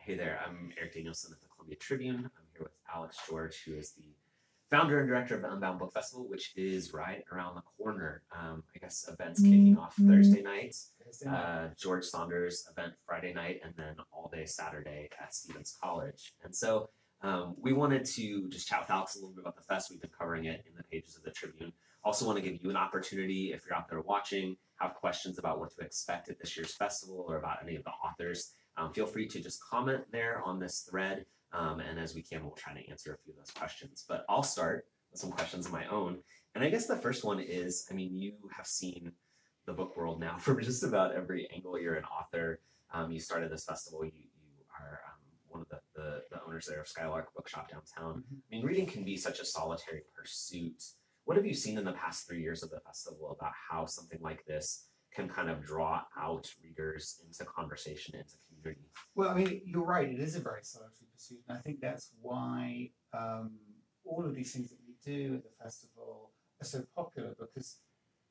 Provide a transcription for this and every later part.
Hey there, I'm Aarik Danielsen at the Columbia Tribune. I'm here with Alex George, who is the founder and director of the Unbound Book Festival, which is right around the corner. I guess events kicking off Thursday night, George Saunders event Friday night, and then all day Saturday at Stevens College. And so we wanted to just chat with Alex a little bit about the fest. We've been covering it in the pages of the Tribune. Also want to give you an opportunity, if you're out there watching, have questions about what to expect at this year's festival or about any of the authors. Feel free to just comment there on this thread, and as we can, we'll try to answer a few of those questions. But I'll start with some questions of my own. And I guess the first one is, I mean, you have seen the book world now from just about every angle. You're an author. You started this festival. You are one of the owners there of Skylark Bookshop downtown. I mean, reading can be such a solitary pursuit. What have you seen in the past 3 years of the festival about how something like this can kind of draw out readers into conversation, into community? Well, I mean, you're right. It is a very solitary pursuit, and I think that's why all of these things that we do at the festival are so popular, because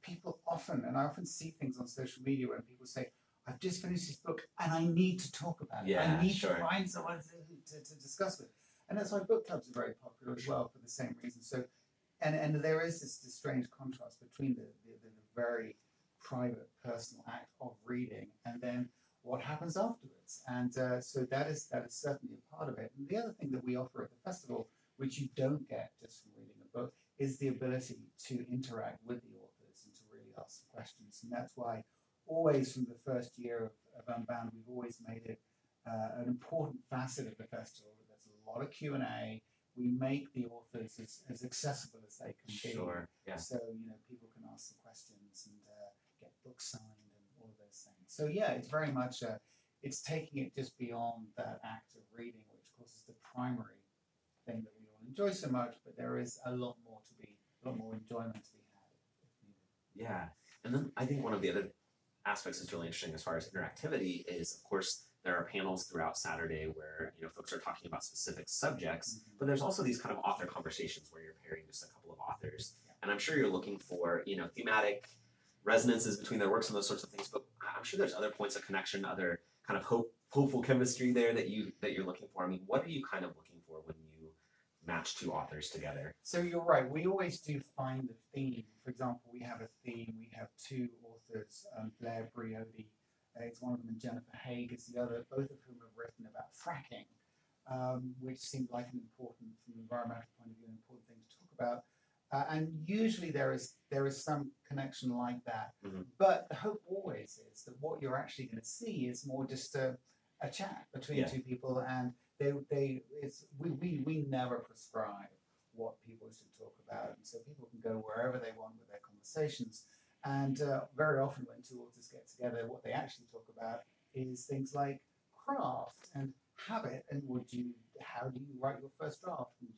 people often, and I often see things on social media when people say, "I've just finished this book and I need to talk about it. I need to find someone to discuss with." And that's why book clubs are very popular as well, for the same reason. So, and there is this strange contrast between the very private, personal act of reading and then what happens afterwards. And so that is certainly a part of it. And the other thing that we offer at the festival, which you don't get just from reading a book, is the ability to interact with the authors and to really ask questions. And that's why always from the first year of Unbound, we've always made it an important facet of the festival. There's a lot of Q&A. We make the authors as accessible as they can be. Sure, yeah. So, people can ask the questions and get books signed and all of those things. So yeah, it's very much it's taking it just beyond that act of reading, which of course is the primary thing that we all enjoy so much, but there is a lot more enjoyment to be had if needed. Yeah, and then I think one of the other aspects that's really interesting as far as interactivity is, of course, there are panels throughout Saturday where folks are talking about specific subjects, but there's also these kind of author conversations where you're pairing just a couple of authors, and I'm sure you're looking for thematic resonances between their works and those sorts of things. But I'm sure there's other points of connection, other kind of hopeful chemistry there that you're looking for. I mean, what are you kind of looking for when you match two authors together? So you're right. We always do find a theme. For example, we have a theme. We have two authors, Blair Briody is one of them, and Jennifer Haig is the other, both of whom have written about fracking, which seemed like an important, from an environmental point of view, an important thing to talk about. And usually there is some connection like that. But the hope always is that what you're actually going to see is more just a chat between two people, and we never prescribe what people should talk about, and so people can go wherever they want with their conversations. And very often when two authors get together, what they actually talk about is things like craft and habit, and how do you write your first draft, and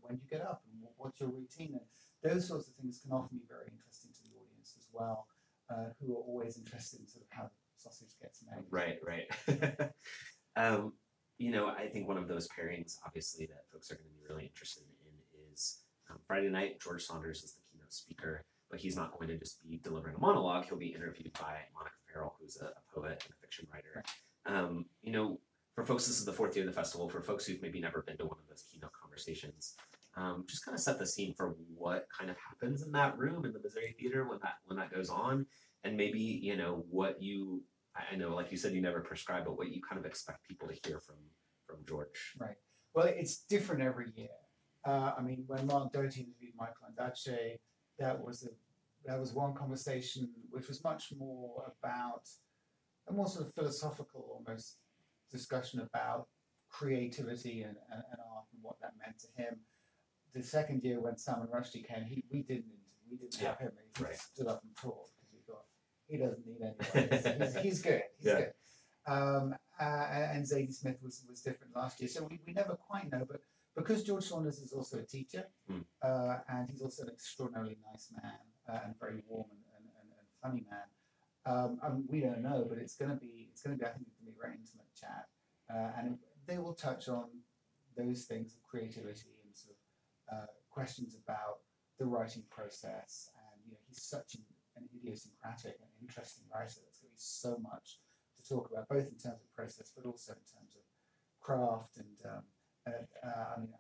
when do you get up, and what's your routine, and those sorts of things can often be very interesting to the audience as well, who are always interested in sort of how the sausage gets made. Right. I think one of those pairings, obviously, that folks are going to be really interested in is Friday night. George Saunders is the keynote speaker, but he's not going to just be delivering a monologue. He'll be interviewed by Monica Farrell, who's a poet and a fiction writer. For folks, this is the fourth year of the festival. For folks who've maybe never been to one of those keynote conversations, just kind of set the scene for what kind of happens in that room in the Missouri Theater when that goes on, and maybe I know, like you said, you never prescribe, but what you kind of expect people to hear from George. Right. Well, it's different every year. I mean, when Mark Doty interviewed Michael Ondaatje, that was one conversation which was much more about a more sort of philosophical, almost, discussion about creativity and art and what that meant to him. The second year when Salman Rushdie came, we didn't have him. He stood up and talked because we thought he doesn't need anyone. He's good. He's good. And Zadie Smith was different last year, so we never quite know. But because George Saunders is also a teacher, and he's also an extraordinarily nice man and very warm and funny man, we don't know, but it's going to be I think it's going to be a very intimate chat, and they will touch on those things of creativity and sort of questions about the writing process. And he's such an idiosyncratic and interesting writer. There's going to be so much to talk about, both in terms of process, but also in terms of craft, and I mean,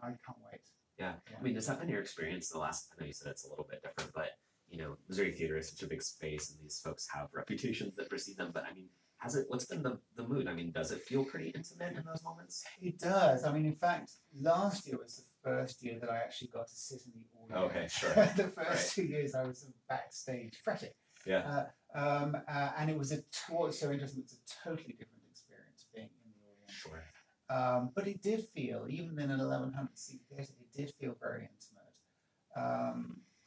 I can't wait. Yeah. I mean, has that been your experience the last? I know you said it's a little bit different, but Missouri theater is such a big space, and these folks have reputations that precede them. But I mean, has it? What's been the mood? I mean, does it feel pretty intimate in those moments? It does. I mean, in fact, last year was the first year that I actually got to sit in the audience. Okay, sure. The first 2 years I was sort of backstage fretting. Yeah. And it was what's so interesting. It's a totally different experience being in the audience. Sure. But it did feel, even in an 1,100 seat theatre, it did feel very intimate.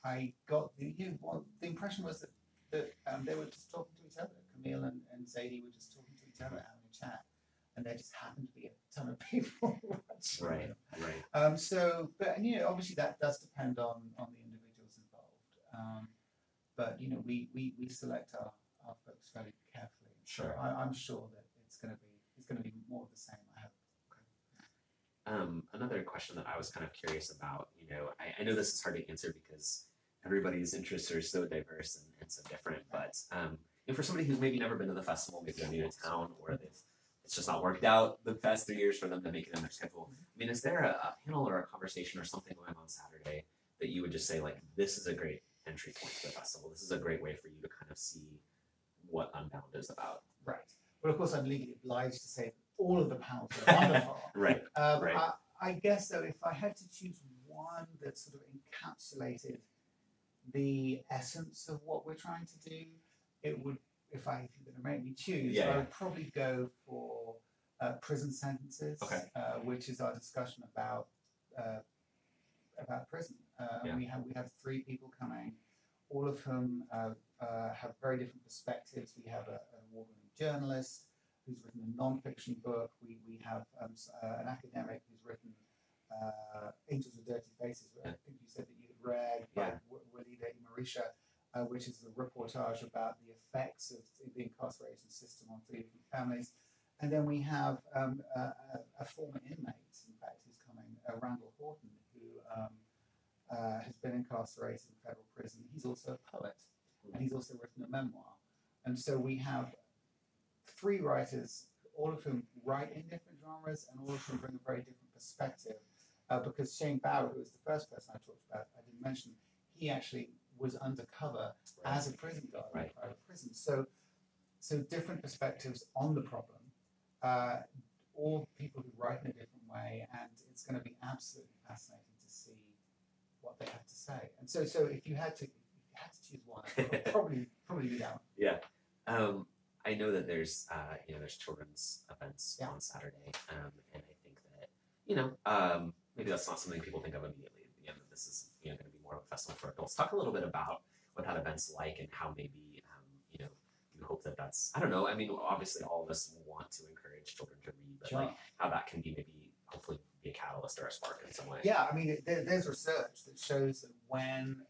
I got the impression was that they were just talking to each other. Camille and Zadie were just talking to each other, having a chat, and there just happened to be a ton of people watching. Right. But obviously that does depend on the individuals involved. But we select our folks very carefully. Sure. So I'm sure that it's going to be more of the same. I hope. Another question that I was kind of curious about, I know this is hard to answer because everybody's interests are so diverse and so different, but for somebody who's maybe never been to the festival, maybe they're new to town, or it's just not worked out the past 3 years for them to make it in their schedule. I mean, is there a panel or a conversation or something going on Saturday that you would just say, like, this is a great entry point to the festival? This is a great way for you to kind of see what Unbound is about. Right. Well, of course, I'm legally obliged to say that all of the panels are wonderful. Right. Right. I guess, though, if I had to choose one that sort of encapsulated the essence of what we're trying to do, it would, if you're going to make me choose, I would probably go for prison sentences, which is our discussion about prison. We have 3 people coming, all of whom have very different perspectives. We have an award-winning journalist who's written a non-fiction book. We have an academic who's written Angels with Dirty Faces, I think you said that you had read, by Walida Marisha, which is a reportage about the effects of the incarceration system on 3 different families. And then we have a former inmate, in fact, who's coming, Randall Horton, who has been incarcerated in federal prison. He's also a poet, and he's also written a memoir. And so we have 3 writers, all of whom write in different genres, and all of whom bring a very different perspective. Because Shane Bauer, who was the first person I talked about, I didn't mention, he actually was undercover as a prison guard in a private prison. So different perspectives on the problem, all people who write in a different way, and it's going to be absolutely fascinating to see what they have to say. And so if you had to choose one, I'd probably do that one. Yeah. I know that there's children's events on Saturday, and I think that maybe that's not something people think of immediately. At the end, that this is going to be more of a festival for adults. Talk a little bit about what that event's like and how maybe you hope that that's, I don't know. I mean, obviously all of us want to encourage children to read, but like how that can be maybe hopefully be a catalyst or a spark in some way. Yeah, I mean, there's research that shows that when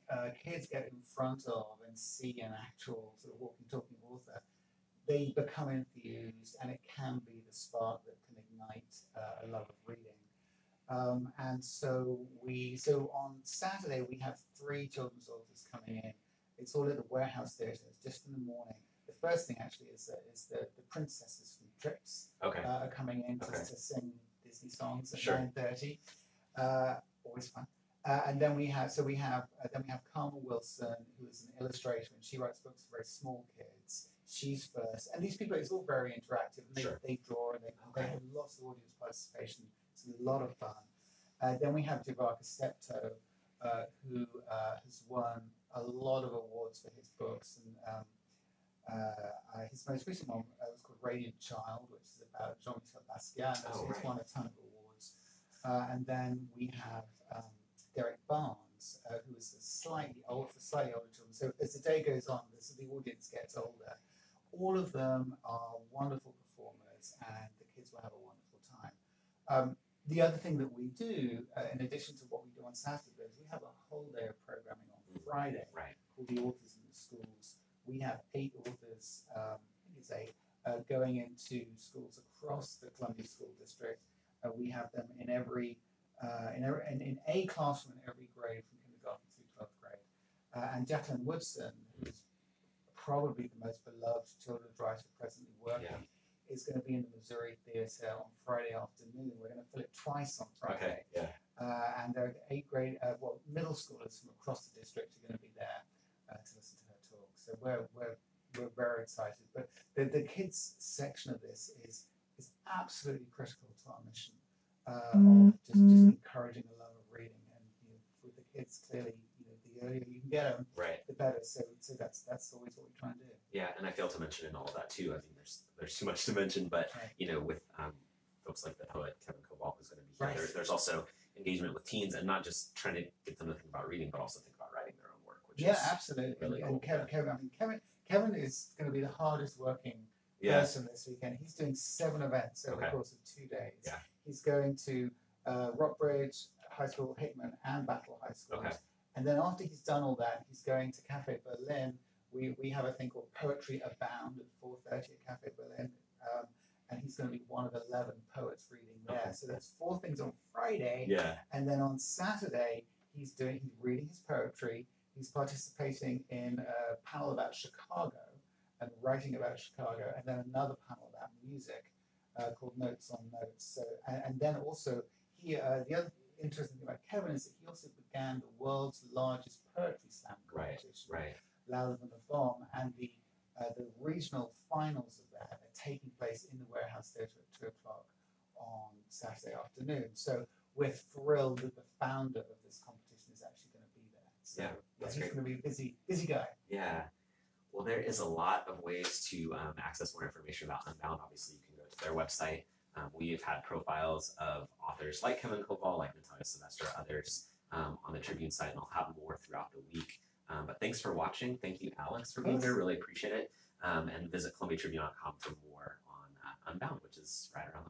kids get in front of and see an actual sort of walking, talking author, they become enthused, and it can be the spark that can ignite a love of reading. And so on Saturday we have 3 children's authors coming in. It's all at the Warehouse Theatre. It's just in the morning. The first thing actually is the princesses from Trips are coming in to sing Disney songs at 9:30. Always fun. And then we have Carmel Wilson, who is an illustrator, and she writes books for very small kids. She's first, and these people, it's all very interactive. And they draw, and they have lots of audience participation. It's a lot of fun. Then we have Javaka Steptoe, who has won a lot of awards for his books, and his most recent one was called Radiant Child, which is about Jean-Michel Basquiat. It's won a ton of awards. And then we have Derek Barnes, who is for slightly older children. So as the day goes on, the audience gets older. All of them are wonderful performers, and the kids will have a wonderful time. The other thing that we do, in addition to what we do on Saturdays, we have a whole day of programming on Friday called The Authors in the Schools. We have 8 authors, I think it's 8, going into schools across the Columbia School District. We have them in in a classroom in every grade from kindergarten through 12th grade. And Jacqueline Woodson, who is probably the most beloved children's writer presently working, is going to be in the Missouri Theatre on Friday afternoon. We're going to fill it twice on Friday. Okay, yeah. And there are middle schoolers from across the district are going to be there to listen to her talk. So we're very excited. But the kids section of this is absolutely critical to our mission of just encouraging a love of reading. And with the kids, clearly, the earlier you can get them, right, the better. So that's always what we try and do. Yeah, and I failed to mention in all of that too. I mean, there's too much to mention, but right. With folks like the poet Kevin Kowal, who's going to be here. Right. There's also engagement with teens, and not just trying to get them to think about reading, but also think about writing their own work. Which is absolutely. Really and cool. Kevin is going to be the hardest working person this weekend. He's doing 7 events over the course of 2 days. Yeah. He's going to Rockbridge High School, Hickman, and Battle High Schools. Okay. And then after he's done all that, he's going to Cafe Berlin. We have a thing called Poetry Abound at 4:30 at Cafe Berlin. And he's going to be one of 11 poets reading there. Okay. So that's 4 things on Friday. Yeah. And then on Saturday, he's reading his poetry. He's participating in a panel about Chicago and writing about Chicago, and then another panel about music called Notes on Notes. So, and then also the other interesting thing about Kevin is that he also began the world's largest poetry slam competition, Louder Than a Bomb, and the regional finals of that are taking place in the Warehouse Theatre at 2 o'clock on Saturday afternoon. So we're thrilled that the founder of this competition is actually going to be there. So he's going to be a busy guy. Yeah. Well, there is a lot of ways to access more information about Unbound. Obviously, you can go to their website. We've had profiles of authors like Kevin Kowal, like Natalia Sylvester, others on the Tribune site, and I'll have more throughout the week. But thanks for watching. Thank you, Alex, for being here. Really appreciate it. And visit ColumbiaTribune.com for more on Unbound, which is right around the